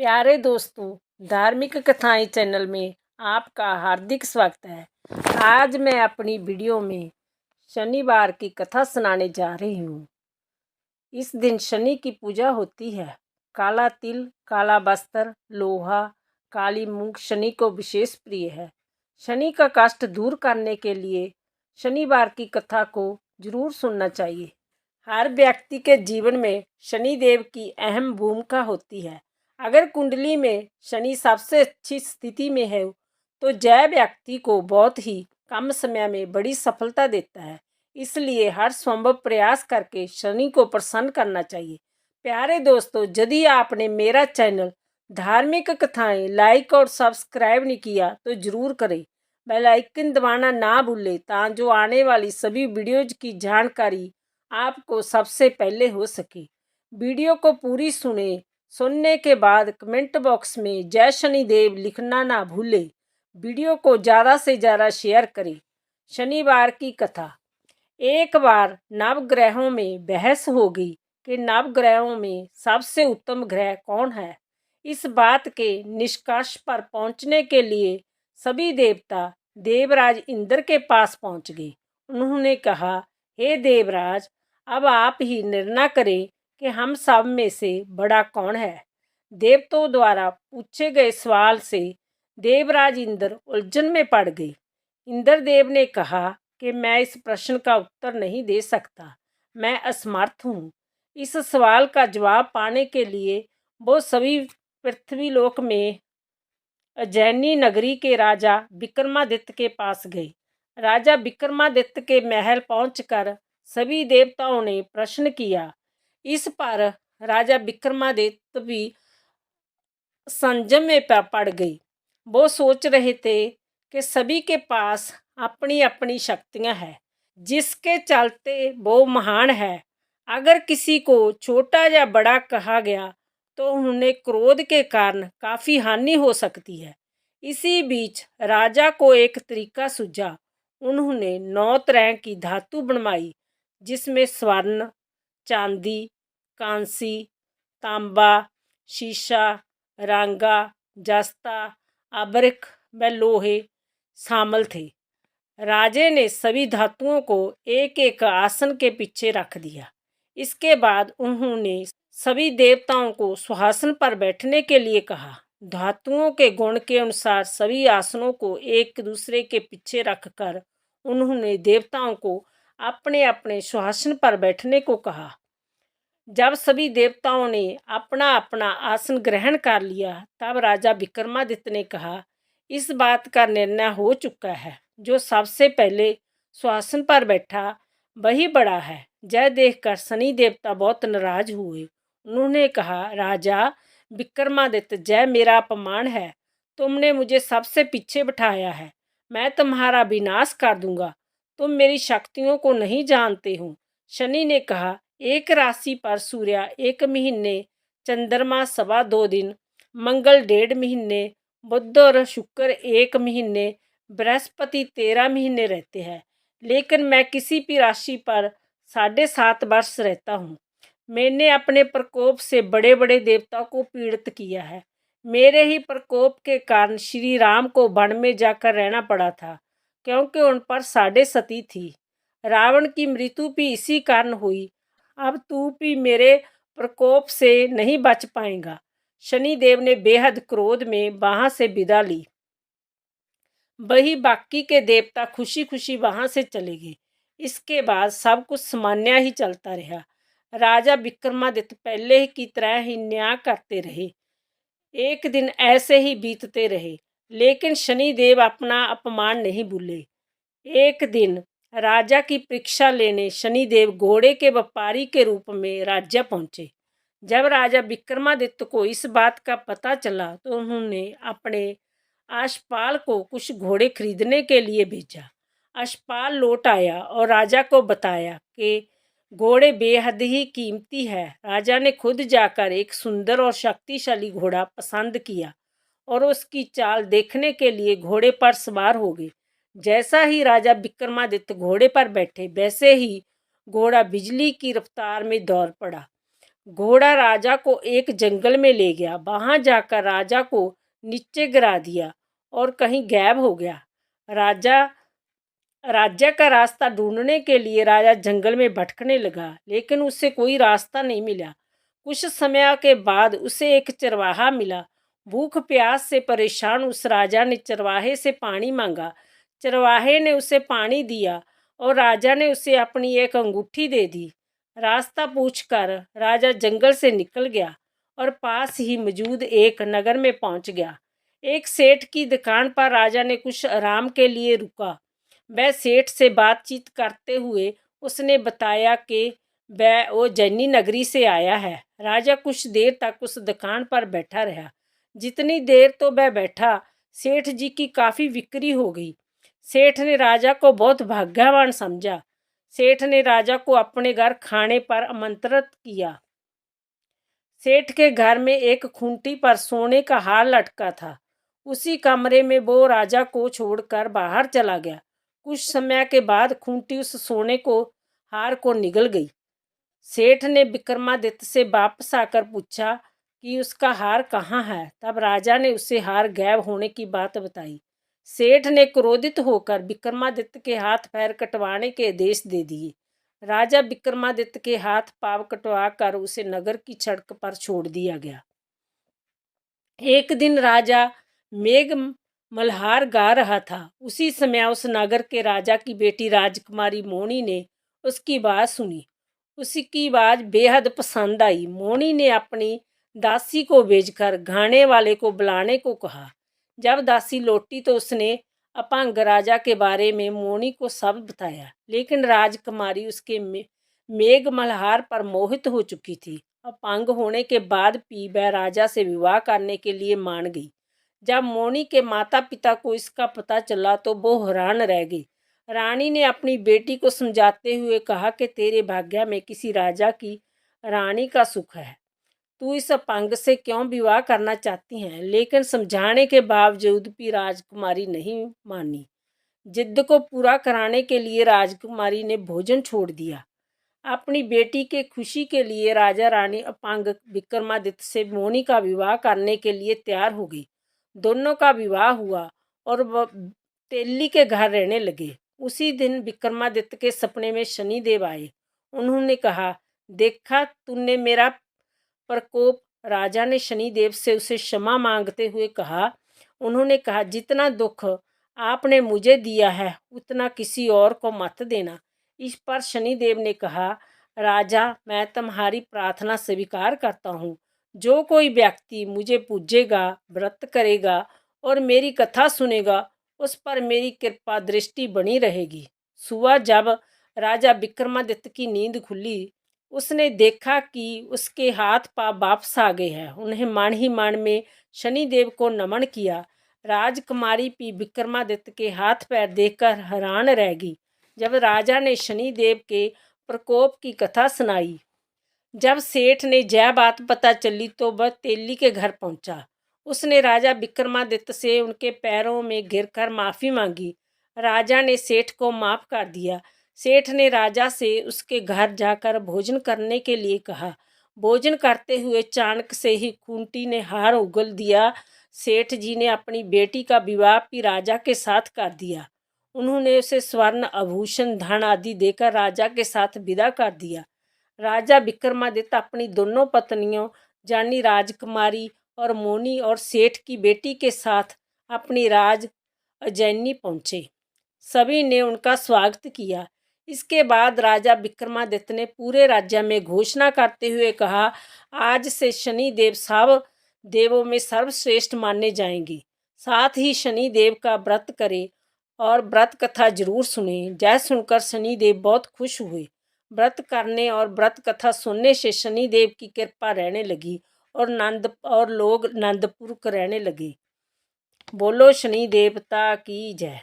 प्यारे दोस्तों, धार्मिक कथाएं चैनल में आपका हार्दिक स्वागत है। आज मैं अपनी वीडियो में शनिवार की कथा सुनाने जा रही हूँ। इस दिन शनि की पूजा होती है। काला तिल, काला वस्त्र, लोहा, काली मूंग शनि को विशेष प्रिय है। शनि का कष्ट दूर करने के लिए शनिवार की कथा को जरूर सुनना चाहिए। हर व्यक्ति के जीवन में शनि देव की अहम भूमिका होती है। अगर कुंडली में शनि सबसे अच्छी स्थिति में है तो जय व्यक्ति को बहुत ही कम समय में बड़ी सफलता देता है। इसलिए हर संभव प्रयास करके शनि को प्रसन्न करना चाहिए। प्यारे दोस्तों, यदि आपने मेरा चैनल धार्मिक कथाएं लाइक और सब्सक्राइब नहीं किया तो जरूर करें। बेल आइकन दबाना ना भूलें ताकि जो आने वाली सभी वीडियोज की जानकारी आपको सबसे पहले हो सके। वीडियो को पूरी सुनने के बाद कमेंट बॉक्स में जय शनिदेव लिखना ना भूलें। वीडियो को ज़्यादा से ज़्यादा शेयर करें। शनिवार की कथा। एक बार नवग्रहों में बहस हो गई कि नवग्रहों में सबसे उत्तम ग्रह कौन है। इस बात के निष्कर्ष पर पहुंचने के लिए सभी देवता देवराज इंद्र के पास पहुंच गए। उन्होंने कहा, हे देवराज, अब आप ही निर्णय करें कि हम सब में से बड़ा कौन है। देवताओं द्वारा पूछे गए सवाल से देवराज इंद्र उलझन में पड़ गए। इंद्रदेव ने कहा कि मैं इस प्रश्न का उत्तर नहीं दे सकता, मैं असमर्थ हूँ। इस सवाल का जवाब पाने के लिए वो सभी पृथ्वीलोक में उज्जैनी नगरी के राजा विक्रमादित्य के पास गए। राजा विक्रमादित्य के महल पहुंचकर सभी देवताओं ने प्रश्न किया। इस पर राजा विक्रमादित्य भी संजम में पड़ गए। वो सोच रहे थे कि सभी के पास अपनी अपनी शक्तियां हैं, जिसके चलते वो महान है। अगर किसी को छोटा या बड़ा कहा गया तो उन्हें क्रोध के कारण काफ़ी हानि हो सकती है। इसी बीच राजा को एक तरीका सूझा। उन्होंने 9 तरह की धातु बनवाई, जिसमें स्वर्ण, चांदी, कांसी, तांबा, शीशा, रांगा, जस्ता, अबरख व लोहे शामिल थे। राजे ने सभी धातुओं को एक एक आसन के पीछे रख दिया। इसके बाद उन्होंने सभी देवताओं को सिंहासन पर बैठने के लिए कहा। धातुओं के गुण के अनुसार सभी आसनों को एक दूसरे के पीछे रखकर उन्होंने देवताओं को अपने अपने सिंहासन पर बैठने को कहा। जब सभी देवताओं ने अपना अपना आसन ग्रहण कर लिया, तब राजा विक्रमादित्य ने कहा, इस बात का निर्णय हो चुका है। जो सबसे पहले सिंहासन पर बैठा वही बड़ा है। यह देखकर शनि देवता बहुत नाराज हुए। उन्होंने कहा, राजा विक्रमादित्य, यह मेरा अपमान है। तुमने मुझे सबसे पीछे बिठाया है। मैं तुम्हारा विनाश कर दूंगा। तुम मेरी शक्तियों को नहीं जानते हो। शनि ने कहा, एक राशि पर सूर्य 1 महीने, चंद्रमा 2.25 दिन, मंगल 1.5 महीने, बुध और शुक्र 1 महीने, बृहस्पति 13 महीने रहते हैं। लेकिन मैं किसी भी राशि पर 7.5 वर्ष रहता हूँ। मैंने अपने प्रकोप से बड़े बड़े देवताओं को पीड़ित किया है। मेरे ही प्रकोप के कारण श्री राम को वन में जाकर रहना पड़ा था, क्योंकि उन पर 7.5 थी। रावण की मृत्यु भी इसी कारण हुई। अब तू भी मेरे प्रकोप से नहीं बच पाएगा। शनिदेव ने बेहद क्रोध में वहां से विदा ली। वही बाकी के देवता खुशी खुशी वहां से चले गए। इसके बाद सब कुछ सामान्य ही चलता रहा। राजा विक्रमादित्य पहले की तरह ही न्याय करते रहे। एक दिन ऐसे ही बीतते रहे, लेकिन शनिदेव अपना अपमान नहीं भूले। एक दिन राजा की परीक्षा लेने शनिदेव घोड़े के व्यापारी के रूप में राज्य पहुंचे। जब राजा विक्रमादित्य को इस बात का पता चला तो उन्होंने अपने अश्वपाल को कुछ घोड़े खरीदने के लिए भेजा। अश्वपाल लौट आया और राजा को बताया कि घोड़े बेहद ही कीमती है। राजा ने खुद जाकर एक सुंदर और शक्तिशाली घोड़ा पसंद किया और उसकी चाल देखने के लिए घोड़े पर सवार हो गए। जैसा ही राजा विक्रमादित्य घोड़े पर बैठे, वैसे ही घोड़ा बिजली की रफ्तार में दौड़ पड़ा। घोड़ा राजा को एक जंगल में ले गया। वहां जाकर राजा को नीचे गिरा दिया और कहीं गायब हो गया। राजा राज्य का रास्ता ढूंढने के लिए राजा जंगल में भटकने लगा, लेकिन उसे कोई रास्ता नहीं मिला। कुछ समय के बाद उसे एक चरवाहा मिला। भूख प्यास से परेशान उस राजा ने चरवाहे से पानी मांगा। चरवाहे ने उसे पानी दिया और राजा ने उसे अपनी एक अंगूठी दे दी। रास्ता पूछकर राजा जंगल से निकल गया और पास ही मौजूद एक नगर में पहुंच गया। एक सेठ की दुकान पर राजा ने कुछ आराम के लिए रुका। वह सेठ से बातचीत करते हुए उसने बताया कि वह उज्जैनी नगरी से आया है। राजा कुछ देर तक उस दुकान पर बैठा रहा। जितनी देर तो वह बैठा, सेठ जी की काफ़ी बिक्री हो गई। सेठ ने राजा को बहुत भाग्यवान समझा। सेठ ने राजा को अपने घर खाने पर आमंत्रित किया। सेठ के घर में एक खूंटी पर सोने का हार लटका था। उसी कमरे में वो राजा को छोड़कर बाहर चला गया। कुछ समय के बाद खूंटी उस सोने को हार को निगल गई। सेठ ने विक्रमादित्य से वापस आकर पूछा कि उसका हार कहाँ है। तब राजा ने उसे हार गायब होने की बात बताई। सेठ ने क्रोधित होकर विक्रमादित्य के हाथ पैर कटवाने के आदेश दे दिए। राजा विक्रमादित्य के हाथ पांव कटवा कर उसे नगर की सड़क पर छोड़ दिया गया। एक दिन राजा मेघ मल्हार गा रहा था। उसी समय उस नगर के राजा की बेटी राजकुमारी मोनी ने उसकी बात सुनी। उसकी आवाज़ बेहद पसंद आई। मोनी ने अपनी दासी को भेजकर गाने वाले को बुलाने को कहा। जब दासी लौटी तो उसने अपंग राजा के बारे में मोनी को सब बताया, लेकिन राजकुमारी उसके मेघ मल्हार पर मोहित हो चुकी थी। अपंग होने के बाद भी वह राजा से विवाह करने के लिए मान गई। जब मोनी के माता पिता को इसका पता चला तो वो हैरान रह गई। रानी ने अपनी बेटी को समझाते हुए कहा कि तेरे भाग्य में किसी राजा की रानी का सुख है। तू इस अपंग से क्यों विवाह करना चाहती हैं? लेकिन समझाने के बावजूद भी राजकुमारी नहीं मानी। जिद को पूरा कराने के लिए राजकुमारी ने भोजन छोड़ दिया। अपनी बेटी के खुशी के लिए राजा रानी अपंग विक्रमादित्य से मोनी का विवाह करने के लिए तैयार हो गई। दोनों का विवाह हुआ और वह तेली के घर रहने लगे। उसी दिन विक्रमादित्य के सपने में शनिदेव आए। उन्होंने कहा, देखा तूने मेरा प्रकोप। राजा ने शनिदेव से उसे क्षमा मांगते हुए कहा। उन्होंने कहा, जितना दुख आपने मुझे दिया है उतना किसी और को मत देना। इस पर शनिदेव ने कहा, राजा मैं तुम्हारी प्रार्थना स्वीकार करता हूँ। जो कोई व्यक्ति मुझे पूजेगा, व्रत करेगा और मेरी कथा सुनेगा, उस पर मेरी कृपा दृष्टि बनी रहेगी। सुबह जब राजा विक्रमादित्य की नींद खुली, उसने देखा कि उसके हाथ पांव वापस आ गए हैं। उन्हें मन ही मन में शनिदेव को नमन किया। राजकुमारी भी विक्रमादित्य के हाथ पैर देखकर हैरान रह गई। जब राजा ने शनिदेव के प्रकोप की कथा सुनाई, जब सेठ ने यह बात पता चली तो वह तेली के घर पहुंचा। उसने राजा विक्रमादित्य से उनके पैरों में गिरकर माफ़ी मांगी। राजा ने सेठ को माफ़ कर दिया। सेठ ने राजा से उसके घर जाकर भोजन करने के लिए कहा। भोजन करते हुए अचानक से ही खूंटी ने हार उगल दिया। सेठ जी ने अपनी बेटी का विवाह भी राजा के साथ कर दिया। उन्होंने उसे स्वर्ण आभूषण धन आदि देकर राजा के साथ विदा कर दिया। राजा विक्रमादित्य अपनी दोनों पत्नियों यानी राजकुमारी और मोनी और सेठ की बेटी के साथ अपनी राज उज्जैनी पहुँचे। सभी ने उनका स्वागत किया। इसके बाद राजा विक्रमादित्य ने पूरे राज्य में घोषणा करते हुए कहा, आज से शनिदेव सब देवों में सर्वश्रेष्ठ माने जाएंगे। साथ ही शनिदेव का व्रत करें और व्रत कथा जरूर सुने। जय सुनकर शनिदेव बहुत खुश हुए। व्रत करने और व्रत कथा सुनने से शनिदेव की कृपा रहने लगी और लोग आनंदपूर्वक रहने लगे। बोलो शनि देवता की जय।